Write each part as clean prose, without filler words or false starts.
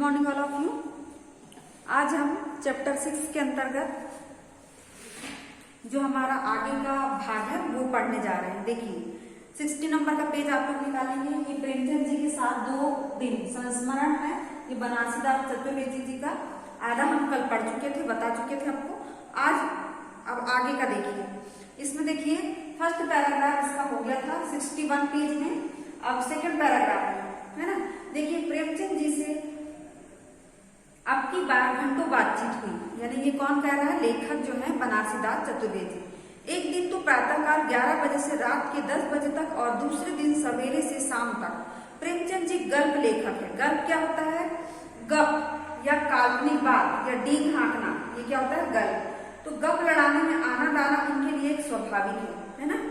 Morning all of you. आज हम chapter 6 के अंतर्गत जो हमारा आगे का भाग है वो पढ़ने जा रहे हैं। देखिए 60 नंबर का पेज आप लोग निकालेंगे। ये प्रेमचंद जी के साथ 2 दिन संस्मरण है। ये बनारसी दास चतुर्वेदी जी का आधा हम कल पढ़ चुके थे, बता चुके थे आपको। आज अब आगे का देखिए। इसमें देखिए फर्स्ट पैराग्राफ इसका हो गया था 61 पेज में। अब सेकंड पैराग्राफ है ना। देखिए प्रेमचंद जी से अब की 12 घंटों बातचीत हुई। यानी ये कौन कह रहा है? लेखक जो है बनारसी दास चतुर्वेदी। एक दिन तो प्रातःकाल 11 बजे से रात के 10 बजे तक और दूसरे दिन सवेरे से शाम तक। प्रेमचंद जी गल्प लेखक है। गल्प क्या होता है? गप या काल्पनिक बात या डींग हाँकना, ये क्या होता है? गल्प। तो गप लड़ाने में आना डाला उनके लिए एक स्वाभाविक है ना।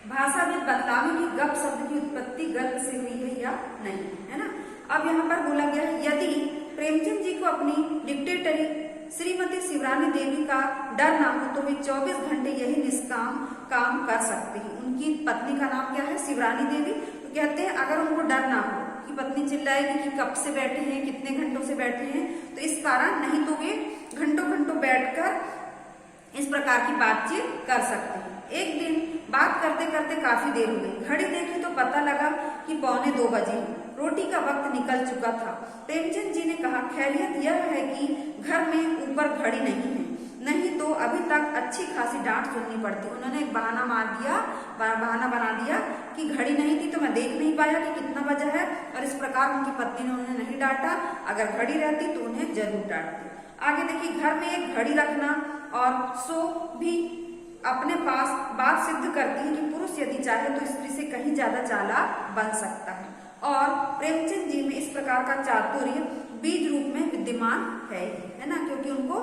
भाषाविद बतलावेंगे गप शब्द की उत्पत्ति गल्प से हुई है या नहीं, है ना। अब यहाँ पर बोला गया है यदि प्रेमचंद जी को अपनी डिक्टेटरी श्रीमती शिवरानी देवी का डर ना हो तो वे 24 घंटे यही निष्काम काम कर सकते हैं। उनकी पत्नी का नाम क्या है? शिवरानी देवी। तो कहते हैं अगर उनको डर ना हो कि पत्नी चिल्लाएगी कि कब से बैठे हैं, कितने घंटों से बैठे हैं, तो इस कारण नहीं तो वे घंटों घंटों बैठकर इस प्रकार की बातचीत कर सकते हैं। एक दिन बात करते करते काफी देर हो गई। घड़ी देखी तो पता लगा कि 1:45 बजे। रोटी का वक्त निकल चुका था। प्रेमचंद जी ने कहा खैरियत यह है कि घर में ऊपर घड़ी नहीं है, नहीं तो अभी तक अच्छी खासी डांट सुननी पड़ती। उन्होंने एक बहाना बहाना बना दिया कि घड़ी नहीं थी तो मैं देख नहीं पाया कि कितना बजा है, और इस प्रकार उनकी पत्नी ने उन्हें नहीं डांटा। अगर घड़ी रहती तो उन्हें जरूर डांटती। आगे देखिए घर में एक घड़ी रखना और सो भी अपने पास बात सिद्ध करती है कि पुरुष यदि चाहे तो स्त्री से कहीं ज्यादा चालाक बन सकता है। और प्रेमचंद जी में इस प्रकार का चातुर्य बीज रूप में विद्यमान है ना, क्योंकि उनको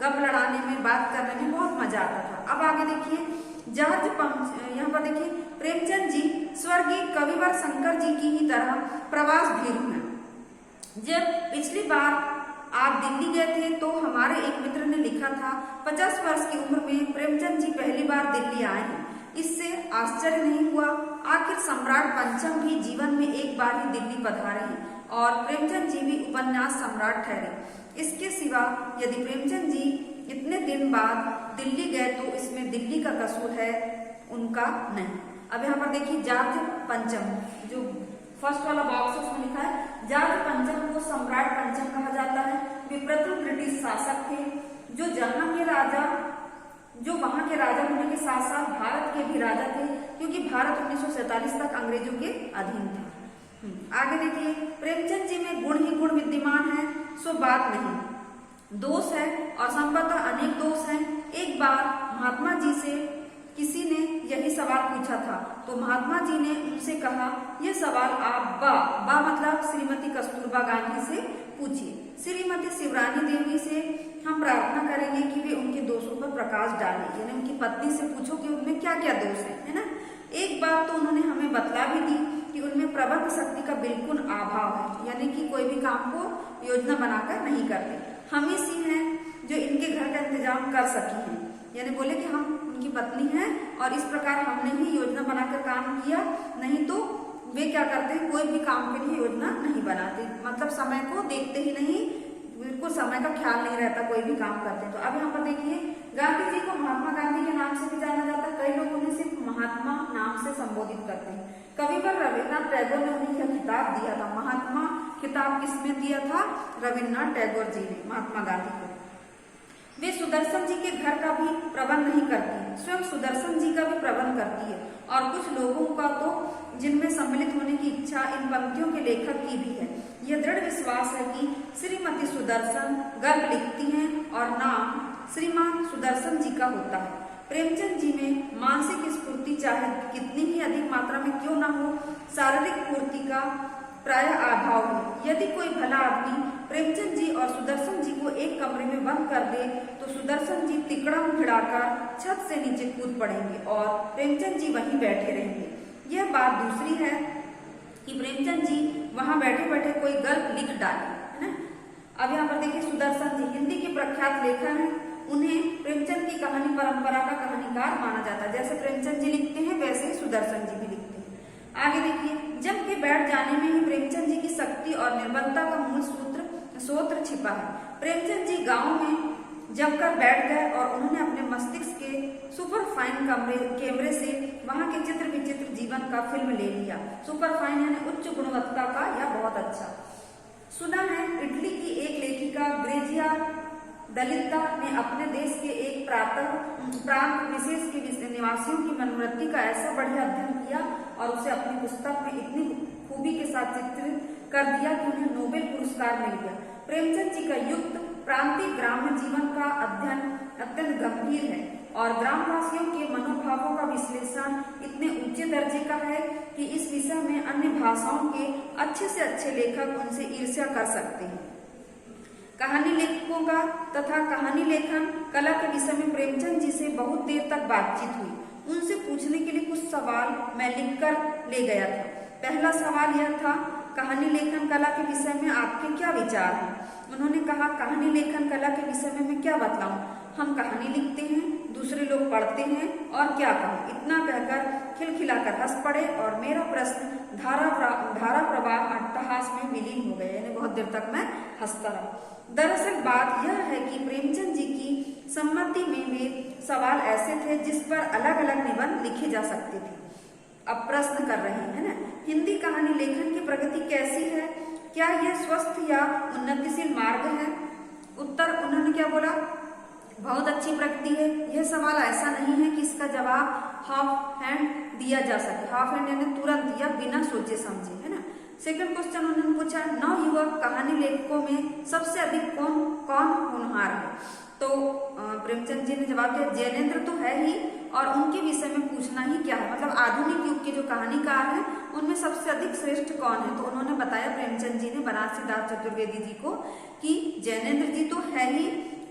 गप लड़ाने में, बात करने में बहुत मजा आता था। अब आगे देखिए यहाँ पर देखिए प्रेमचंद जी स्वर्गीय कविवर शंकर जी की ही तरह प्रवास भीरू हैं। जब पिछली बार आप दिल्ली गए थे तो हमारे एक मित्र ने लिखा था 50 वर्ष की उम्र में प्रेमचंद जी पहली बार दिल्ली आए हैं। इससे आश्चर्य नहीं हुआ। आखिर सम्राट पंचम भी जीवन में एक बार ही दिल्ली पधारे हैं और प्रेमचंद जी भी उपन्यास सम्राट ठहरे। इसके सिवा यदि प्रेमचंद जी इतने दिन बाद दिल्ली गए तो इसमें दिल्ली का कसूर है, उनका नहीं। अब यहाँ पर देखिए जॉर्ज पंचम, जो फर्स्ट वाला बॉक्स है उसमें लिखा है जॉर्ज पंचम को सम्राट पंचम कहा जाता है। वे प्रथम ब्रिटिश शासक थे जो वहां के राजा होने के साथ साथ भारत के भी राजा थे, क्योंकि भारत 1947 तक अंग्रेजों के अधीन था। आगे देखिए प्रेमचंद जी में गुण ही गुण विद्यमान है, सो बात नहीं। दोष है और संभवतः अनेक दोष हैं। एक बार महात्मा जी से किसी ने यही सवाल पूछा था तो महात्मा जी ने उनसे कहा यह सवाल आप बा मतलब श्रीमती कस्तूरबा गांधी से पूछिए। श्रीमती शिवरानी देवी से हम प्रार्थना करेंगे कि वे उनके दोषों पर प्रकाश डालें। यानी उनकी पत्नी से पूछो कि उनमें क्या क्या दोष है ना। एक बात तो उन्होंने हमें बतला भी दी कि उनमें प्रबंध शक्ति का बिल्कुल अभाव है, यानी कि कोई भी काम को योजना बनाकर नहीं करते। हम ही सी हैं जो इनके घर का इंतजाम कर सकी हैं। यानी बोले कि हम उनकी पत्नी हैं और इस प्रकार हमने ही योजना बनाकर काम किया, नहीं तो वे क्या करते हैं, कोई भी काम के लिए योजना नहीं बनाते। मतलब समय को देखते ही नहीं, बिल्कुल समय का ख्याल नहीं रहता, कोई भी काम करते। तो अब यहाँ पर देखिए गांधी जी को महात्मा गांधी के नाम से भी जाना जाता है। कई लोग उन्हें सिर्फ महात्मा नाम से संबोधित करते हैं। कविवर रविन्द्रनाथ टैगोर ने उन्हें यह खिताब दिया था। महात्मा खिताब किसने दिया था? रविन्द्रनाथ टैगोर जी ने महात्मा गांधी को। वे सुदर्शन जी के घर का भी प्रबंध नहीं करती, स्वयं सुदर्शन जी का भी प्रबंध करती है। और कुछ लोगों का तो जिनमें सम्मिलित होने की इच्छा इन पंक्तियों के लेखक की भी है। यह दृढ़ विश्वास है कि श्रीमती सुदर्शन गल्प लिखती हैं और नाम श्रीमान सुदर्शन जी का होता है। प्रेमचंद जी में मानसिक स्फूर्ति चाहे कितनी ही अधिक मात्रा में क्यों न हो, शारीरिक पूर्ति का प्राय अभाव है। यदि कोई भला आदमी प्रेमचंद जी और सुदर्शन जी को एक कमरे में बंद कर दे तो सुदर्शन जी तिकड़म भिड़ाकर छत से नीचे कूद पड़ेंगे और प्रेमचंद जी वहीं बैठे रहेंगे। यह बात दूसरी है कि प्रेमचंद जी वहां बैठे बैठे कोई गल्प लिख डाले, है ना। अब यहाँ पर देखिए सुदर्शन जी हिंदी के प्रख्यात लेखक हैं। उन्हें प्रेमचंद की कहानी परंपरा का कहानीकार माना जाता है। जैसे प्रेमचंद जी लिखते हैं वैसे ही सुदर्शन जी भी लिखते हैं। आगे देखिए जब के बैठ जाने में ही प्रेमचंद जी की शक्ति और निर्बलता का मूल स्रोत छिपा है। प्रेमचंद जी गांव में जमकर बैठ गए और उन्होंने अपने मस्तिष्क के सुपर फाइन कैमरे से वहां के चित्र विचित्र जीवन का फिल्म ले लिया। सुपर फाइन यानी उच्च गुणवत्ता का या बहुत अच्छा। सुना है इटली की एक लेखिका ग्रेजिया दलिता ने अपने देश के एक प्रांत विशेष के निवासियों की मनोवृत्ति का ऐसा बढ़िया अध्ययन किया और उसे अपनी पुस्तक में इतनी खूबी के साथ चित्रित कर दिया कि उन्हें नोबेल पुरस्कार मिल गया। प्रेमचंद जी का युक्त प्रांतीय ग्राम्य जीवन का अध्ययन अत्यंत गंभीर है और ग्रामवासियों के मनोभावों का विश्लेषण इतने ऊंचे दर्जे का है कि इस विषय में अन्य भाषाओं के अच्छे से अच्छे लेखक उनसे ईर्ष्या कर सकते हैं। कहानी लेखकों का तथा कहानी लेखन कला के विषय में प्रेमचंद जी से बहुत देर तक बातचीत हुई। उनसे पूछने के लिए कुछ सवाल मैं लिखकर ले गया था। पहला सवाल यह था, कहानी लेखन कला के विषय में आपके क्या विचार हैं? उन्होंने कहा, कहानी लेखन कला के विषय में मैं क्या बतलाऊं, हम कहानी लिखते हैं, दूसरे लोग पढ़ते हैं और क्या कहें। इतना कहकर खिलखिलाकर हंस पड़े और मेरा प्रश्न धारा प्रवाह अट्टहास में विलीन हो गए, यानी बहुत देर तक मैं हंसता रहा। दरअसल बात यह है कि प्रेमचंद जी की सम्मति में वे सवाल ऐसे थे जिस पर अलग अलग निबंध लिखे जा सकते थे। अब प्रश्न कर रहे हैं ना, हिंदी कहानी लेखन की प्रगति कैसी है? क्या यह स्वस्थ या उन्नतिशील मार्ग है? उत्तर उन्होंने क्या बोला, बहुत अच्छी प्रगति है। यह सवाल ऐसा नहीं है कि इसका जवाब हाफ हैंड दिया जा सके, हाफ हैंड यानी तुरंत या बिना सोचे समझे, है ना। सेकंड क्वेश्चन उन्होंने पूछा, नवयुवक कहानी लेखकों में सबसे अधिक कौन होनहार है? तो प्रेमचंद जी ने जवाब दिया, जैनेन्द्र तो है ही और उनके विषय में पूछना ही क्या है, मतलब आधुनिक युग के जो कहानीकार हैं उनमें सबसे अधिक श्रेष्ठ कौन है? तो उन्होंने बताया प्रेमचंद जी ने बनारसी दास चतुर्वेदी जी को कि जैनेन्द्र जी तो है ही,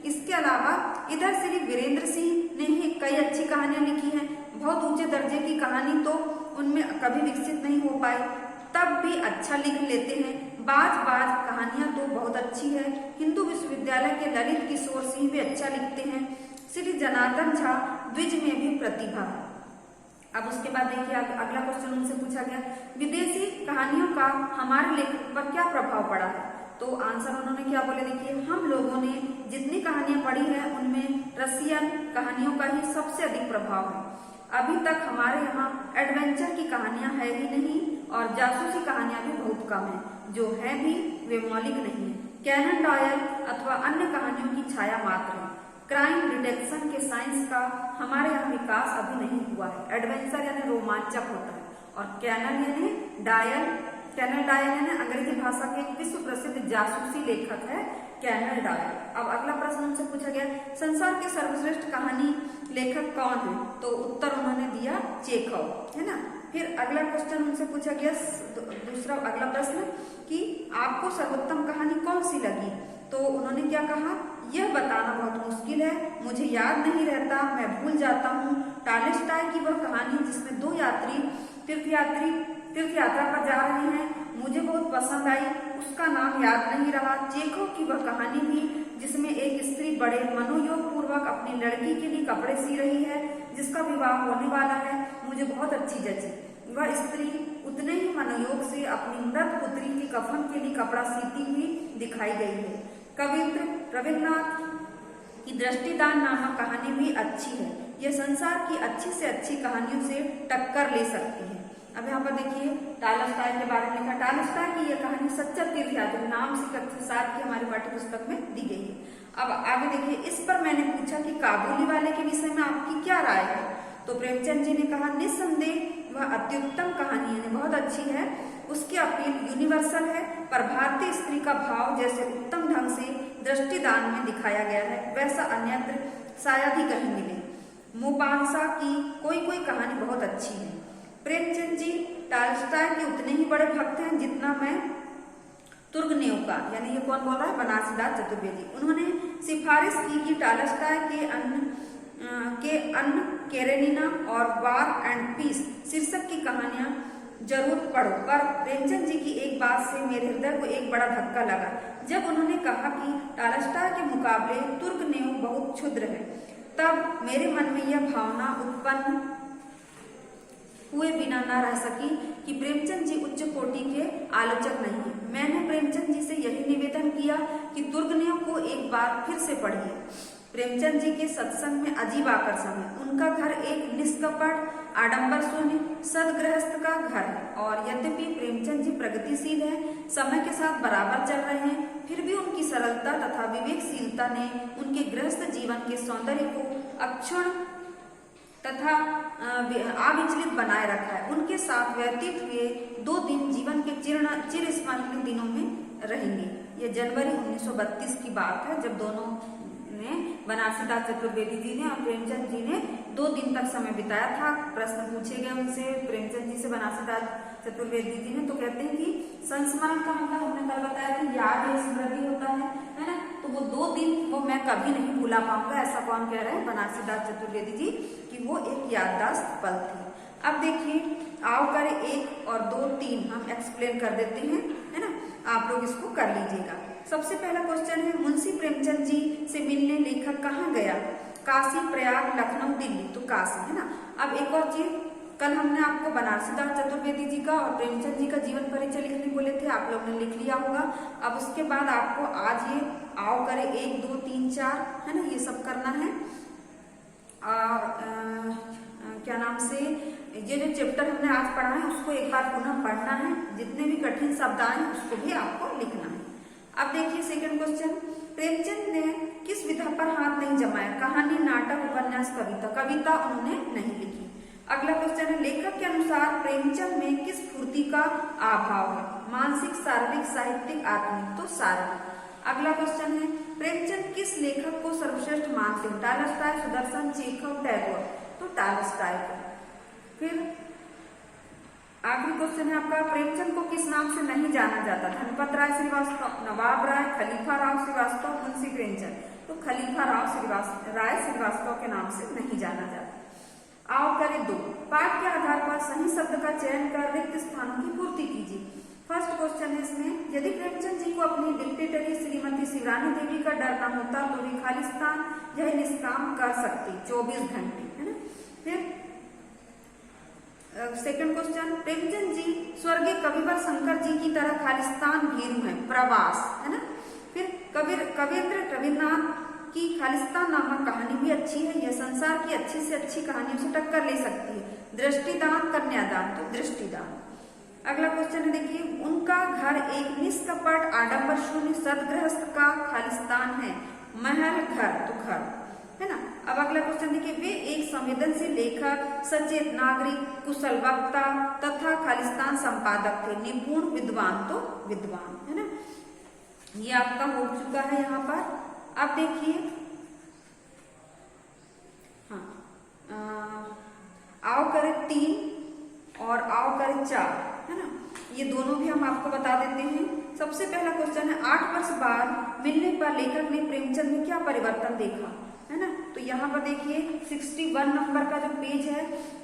इसके अलावा इधर श्री वीरेंद्र सिंह ने ही कई अच्छी कहानियां लिखी हैं। बहुत ऊंचे दर्जे की कहानी तो उनमें कभी विकसित नहीं हो पाई, तब भी अच्छा लिख लेते हैं। बाज कहानियां तो बहुत अच्छी है। हिंदू विश्वविद्यालय के ललित किशोर सिंह भी अच्छा लिखते हैं। श्री जनार्दन झा द्विज में भी प्रतिभा है। अब उसके बाद देखिए अगला क्वेश्चन उनसे पूछा गया, विदेशी कहानियों का हमारे लेखन पर क्या प्रभाव पड़ा है? तो आंसर उन्होंने क्या बोले, देखिए हम लोगों ने जितनी कहानियां पढ़ी है उनमें रसियन कहानियों का ही सबसे अधिक प्रभाव है। अभी तक हमारे यहाँ एडवेंचर की कहानियां है ही नहीं और जासूसी कहानियां भी बहुत कम है, जो है भी वे मौलिक नहीं है। कैनन डॉयल अथवा अन्य कहानियों की छाया मात्र है। क्राइम डिटेक्शन के साइंस का हमारे यहाँ विकास अभी नहीं हुआ है। एडवेंचर यानी रोमांचक होता है और कैनन यानी कैनल डायल यानी अंग्रेजी भाषा के एक विश्व प्रसिद्ध जासूसी लेखक है कैनल डायल। अब अगला प्रश्न उनसे पूछा गया, संसार के सर्वश्रेष्ठ कहानी लेखक कौन है? तो उत्तर उन्होंने दिया चेखव, है ना। फिर अगला क्वेश्चन उनसे पूछा गया, अगला प्रश्न कि आपको सर्वोत्तम कहानी कौन सी लगी? तो उन्होंने क्या कहा, यह बताना बहुत मुश्किल है, मुझे याद नहीं रहता, मैं भूल जाता हूँ। टॉलस्टॉय की वह कहानी जिसमें दो यात्री तीर्थ यात्रा पर जा रहे हैं, मुझे बहुत पसंद आई, उसका नाम याद नहीं रहा। चेखव की वह कहानी भी जिसमें एक स्त्री बड़े मनोयोग पूर्वक अपनी लड़की के लिए कपड़े सी रही है जिसका विवाह होने वाला है, मुझे बहुत अच्छी जची। वह स्त्री उतने ही मनोयोग से अपनी मृत पुत्री की कफन के लिए कपड़ा सीती हुई दिखाई गई है। कवित्र रविन्द्रनाथ की दृष्टिदान नामक कहानी भी अच्छी है। यह संसार की अच्छी से अच्छी कहानियों से टक्कर ले सकती है। अब यहाँ पर देखिए टॉलस्टॉय के बारे में लिखा, टॉलस्टॉय की यह कहानी सच्चा तीर्थयात्री नाम से कक्षा 7 की हमारी पाठ्य पुस्तक में दी गई है। अब आगे देखिए, इस पर मैंने पूछा कि काबुली वाले के विषय में आपकी क्या राय है? तो प्रेमचंद जी ने कहा, निस्संदेह वह अत्युत्तम कहानी है, बहुत अच्छी है, उसकी अपील यूनिवर्सल है, पर भारतीय स्त्री का भाव जैसे उत्तम ढंग से दृष्टिदान में दिखाया गया है वैसा अन्यत्र शायद ही कहीं मिले। मोपांसा की कोई कहानी बहुत अच्छी है। प्रेमचंद जी टॉलस्टॉय के उतने ही बड़े भक्त हैं जितना मैं तुर्गनेव का, यानी ये कौन बोल रहा है, बनारसी दास चतुर्वेदी। उन्होंने सिफारिश की कि टॉलस्टॉय के अन्न केरेनिना और वार एंड पीस शीर्षक की कहानियां जरूर पढ़ो। पर प्रेमचंद जी की एक बात से मेरे हृदय को एक बड़ा धक्का लगा जब उन्होंने कहा कि टॉलस्टॉय के मुकाबले तुर्गनेव बहुत क्षुद्र है। तब मेरे मन में यह भावना उत्पन्न हुए बिना न रह सकी कि प्रेमचंद जी उच्च उच्च कोटि के आलोचक नहीं है। मैंने प्रेमचंद जी से यही निवेदन किया कि दुर्गुणों को एक बार फिर से पढ़िए। प्रेमचंद जी के सत्संग में अजीब आकर्षण है। उनका घर एक निष्कपट आडंबर शून्य सदगृहस्थ का घर है और यद्यपि प्रेमचंद जी प्रगतिशील है, समय के साथ बराबर चल रहे हैं, फिर भी उनकी सरलता तथा विवेकशीलता ने उनके गृहस्थ जीवन के सौंदर्य को अक्षुण्ण तथा अविचलित बनाए रखा है। उनके साथ व्यतीत हुए 2 दिन जीवन के चिर स्मरणीय दिनों में रहेंगे। ये जनवरी 1932 की बात है, जब दोनों ने बनारसीदास चतुर्वेदी जी ने और प्रेमचंद जी ने 2 दिन तक समय बिताया था। प्रश्न पूछे गए उनसे प्रेमचंद जी से बनारसीदास चतुर्वेदी जी ने, तो कहते हैं कि संस्मरण का मतलब हमने कल बताया कि याद है, स्मृति होता है ना। तो वो 2 दिन वो मैं कभी नहीं भूला पाऊंगा, ऐसा कौन कह रहे हैं? बनारसीदास चतुर्वेदी जी, कि वो एक याददाश्त पल थी। अब देखिए, आओ करे 1 और 2 3 हम एक्सप्लेन कर देते हैं, है ना। आप लोग इसको कर लीजिएगा। सबसे पहला क्वेश्चन है, मुंशी प्रेमचंद जी से मिलने लेखक कहाँ गया? काशी, प्रयाग, लखनऊ, दिल्ली। तो काशी, है ना। अब एक और चीज, कल हमने आपको बनारसीदास चतुर्वेदी जी का और प्रेमचंद जी का जीवन परिचय लिखने बोले थे, आप लोग ने लिख लिया होगा। अब उसके बाद आपको आज ये आओ करे 1 2 3 4, है ना, ये सब करना है। और क्या नाम से ये जो चैप्टर हमने आज पढ़ा है उसको एक बार पुनः पढ़ना है। जितने भी कठिन शब्द आए उसको भी आपको लिखना है। अब देखिए सेकंड क्वेश्चन, प्रेमचंद ने किस विधा पर हाथ नहीं जमाया? कहानी, नाटक, उपन्यास, कविता। कविता उन्होंने नहीं लिखी। अगला क्वेश्चन है, लेखक के अनुसार प्रेमचंद में किस पूर्ति का अभाव है? मानसिक, शारीरिक, साहित्यिक, आत्मिक। तो शारीरिक। अगला क्वेश्चन है, प्रेमचंद किस लेखक को सर्वश्रेष्ठ मानते हैं? Tolstoy, Sudarshan, Chekhov, Tagore. तो टॉलस्टॉय को। फिर आखिरी क्वेश्चन है आपका, प्रेमचंद को किस नाम से नहीं जाना जाता? धनपत राय श्रीवास्तव, नवाब राय, खलीफा राव श्रीवास्तव, मुंशी प्रेमचंद। तो खलीफा राय श्रीवास्तव के नाम से नहीं जाना जाता। आओ करें 2, पाठ के आधार पर सही शब्द का चयन कर रिक्त स्थानों की पूर्ति कीजिए। फर्स्ट क्वेश्चन है इसमें, यदि प्रेमचंद जी को अपनी डिक्टेटरी श्रीमती शिवरानी देवी का डर न होता तो वे खालिस्तान यह निष्काम कर सकती 24 घंटे, है ना। फिर सेकंड क्वेश्चन, प्रेमचंद जी स्वर्गीय कविवर शंकर जी की तरह खालिस्तान भीरू है, प्रवास, है ना। फिर कविन्द्र रविन्द्रनाथ की खालिस्तान नामक कहानी भी अच्छी है, यह संसार की अच्छी से अच्छी कहानियों से टक्कर ले सकती है। दृष्टिदान, कन्यादान। तो दृष्टिदान। अगला क्वेश्चन है, देखिए, उनका घर एक निष्कपट आडंबर शून्य सदगृहस्थ का खालिस्तान है, महल, घर। तो घर, है ना। अब अगला क्वेश्चन देखिए, वे एक संवेदनशील लेखक, सचेत नागरिक, कुशल वक्ता तथा खालिस्तान संपादक थे, निपुण, विद्वान। तो विद्वान, है ना। ये आपका हो चुका है यहाँ पर। अब देखिए, हाँ, आओ करें 3 और आओ करें 4, है ना। ये दोनों भी हम आपको बता देते हैं। सबसे पहला क्वेश्चन है, 8 वर्ष बाद मिलने पर लेखक ने प्रेमचंद में क्या परिवर्तन देखा? है ना। तो यहाँ पर देखिए 61 नंबर का जो पेज है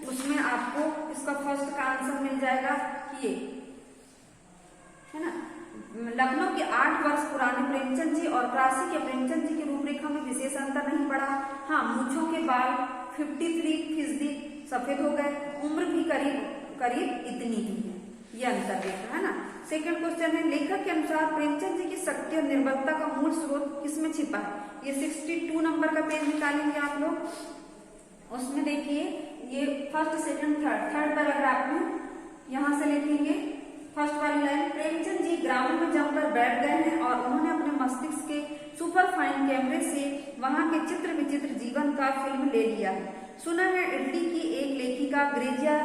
उसमें आपको इसका फर्स्ट का आंसर मिल जाएगा कि ये, है ना, लखनऊ के 8 वर्ष पुराने प्रेमचंद जी और काशी के प्रेमचंद जी की रूपरेखा में विशेष अंतर नहीं पड़ा। हाँ, मूंछों के बाल 53% सफेद हो गए, उम्र भी करीब इतनी ही है, ये अंतर देखा, है ना। सेकंड क्वेश्चन है, लेखक के अनुसार प्रेमचंद जी की शक्ति और निर्बलता का मूल स्रोत किसमें छिपा है? ये 62 नंबर का पेज निकालेंगे आप लोग। उसमें देखिए ये फर्स्ट, सेकंड, थर्ड पैराग्राफ में यहाँ से लिखेंगे फर्स्ट वाली लाइन, प्रेमचंद जी ग्रामीण में जमकर बैठ गए हैं और उन्होंने अपने मस्तिष्क के सुपर फाइन कैमरे से वहां के चित्र विचित्र जीवन का फिल्म ले लिया है। सुना है इटली की एक लेखिका ग्रेजिया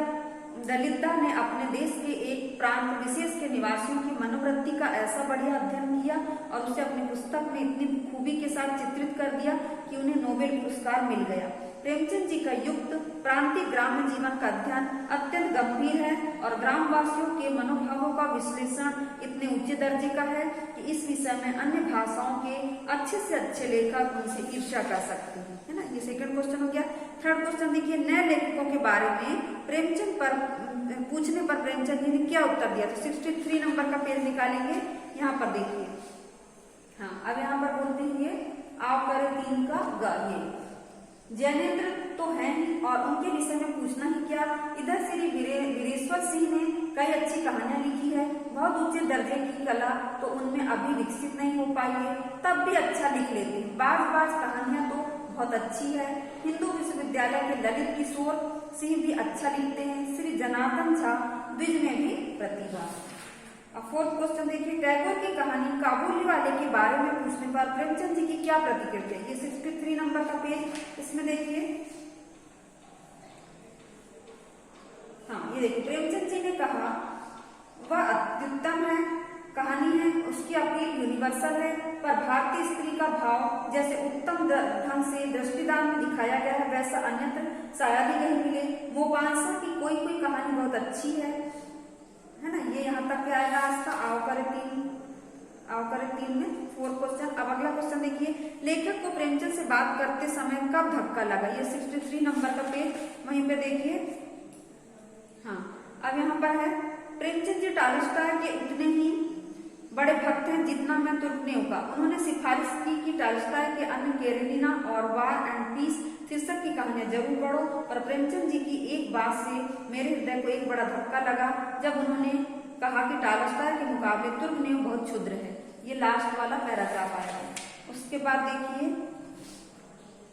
दलिता ने अपने देश के एक प्रांत विशेष के निवासियों की मनोवृत्ति का ऐसा बढ़िया अध्ययन किया और उसे अपनी पुस्तक में इतनी खूबी के साथ चित्रित कर दिया कि उन्हें नोबेल पुरस्कार मिल गया। प्रेमचंद जी का युक्त प्रांतीय ग्राम्य जीवन का अध्ययन अत्यंत गंभीर है और ग्रामवासियों के मनोभावों का विश्लेषण इतने ऊंचे दर्जे का है कि इस विषय में अन्य भाषाओं के अच्छे से अच्छे लेखक उनसे ईर्ष्या कर सकते हैं, है ना। ये सेकंड क्वेश्चन हो गया। थर्ड क्वेश्चन देखिए, नए लेखकों के बारे में प्रेमचंद पर पूछने पर प्रेमचंद जी ने क्या उत्तर दिया? तो 63 नंबर का पेज निकालेंगे, यहाँ पर देखिए। हाँ, अब यहाँ पर बोलते हैं ये आप करें 3 का ग, ये जैनेन्द्र तो है ही और उनके विषय में पूछना ही क्या। इधर श्री वीरेश्वर सिंह ने कई अच्छी कहानियां लिखी है, बहुत ऊंचे दर्जे की कला तो उनमें अभी विकसित नहीं हो पाई है, तब भी अच्छा लिख लेते हैं। बाज कहानियां तो बहुत अच्छी है। हिंदू विश्वविद्यालय के ललित किशोर सिंह भी अच्छा लिखते हैं। श्री जनार्दन झा द्विज में भी प्रतिभा। अब फोर्थ क्वेश्चन देखिए, टैगोर की कहानी काबुली वाले के बारे में पूछने पर प्रेमचंद जी की क्या प्रतिक्रिया? ये 63 नंबर का पेज, इसमें देखिए। हाँ, ये देखिए, प्रेमचंद जी ने कहा वह अत्युत्तम है, कहानी है, उसकी अपील यूनिवर्सल है, पर भारतीय स्त्री का भाव जैसे उत्तम ढंग से दृष्टिदान में दिखाया गया है वैसा अन्यत्र शायद ही कहीं मिले। मोपांसा की कोई कहानी बहुत अच्छी है ना। ये यहाँ तक के आएगा आज का आवकर 3 में 4 क्वेश्चन। अब अगला क्वेश्चन देखिए, लेखक को प्रेमचंद से बात करते समय कब धक्का लगा? ये 63 नंबर का पेज, वहीं पे देखिए। हाँ, अब यहाँ पर है, प्रेमचंद जी टॉलस्टॉय के उतने ही बड़े भक्त हैं जितना मैं तुर्गनेव का। उन्होंने सिफारिश की कि टॉलस्टॉय के अन्य कैरेलिना और वार एंड पीस शीर्षक की कहानियां जरूर पढ़ो, और प्रेमचंद जी की एक बात से मेरे हृदय को एक बड़ा धक्का लगा जब उन्होंने कहा कि टॉलस्टॉय के मुकाबले तुर्गनेव बहुत क्षुद्र है। ये लास्ट वाला पैराग्राफ आया है। उसके बाद देखिए,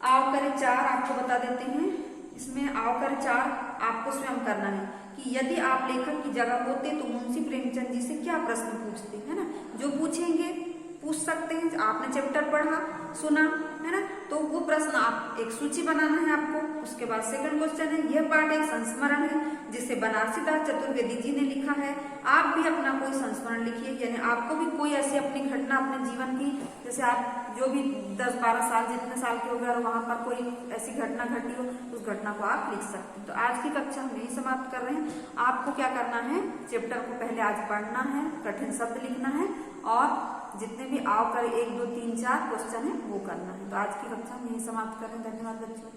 आवकर 4 आपको बता देते हैं। इसमें आवकर 4 आपको स्वयं करना है कि यदि आप लेखक की जगह होते तो मुंशी प्रेमचंद जी से क्या प्रश्न पूछते, है ना। जो पूछेंगे पूछ सकते हैं। आपने चैप्टर पढ़ा सुना है ना, तो वो प्रश्न आप एक सूची बनाना है आपको। उसके बाद सेकंड क्वेश्चन है, यह पाठ एक संस्मरण है जिसे बनारसी दास चतुर्वेदी जी ने लिखा है। आप भी अपना कोई संस्मरण लिखिए, यानी आपको भी कोई ऐसी अपनी घटना अपने जीवन की, जैसे आप जो भी 10-12 साल जितने साल के हो गए और वहां पर कोई ऐसी घटना घटी हो, उस घटना को आप लिख सकते हैं। तो आज की कक्षा हम यही समाप्त कर रहे हैं। आपको क्या करना है, चैप्टर को पहले आज पढ़ना है, कठिन शब्द लिखना है, और जितने भी आवकर 1, 2, 3, 4 क्वेश्चन है वो करना है। तो आज की कक्षा हम यही समाप्त कर रहे हैं। धन्यवाद बच्चों।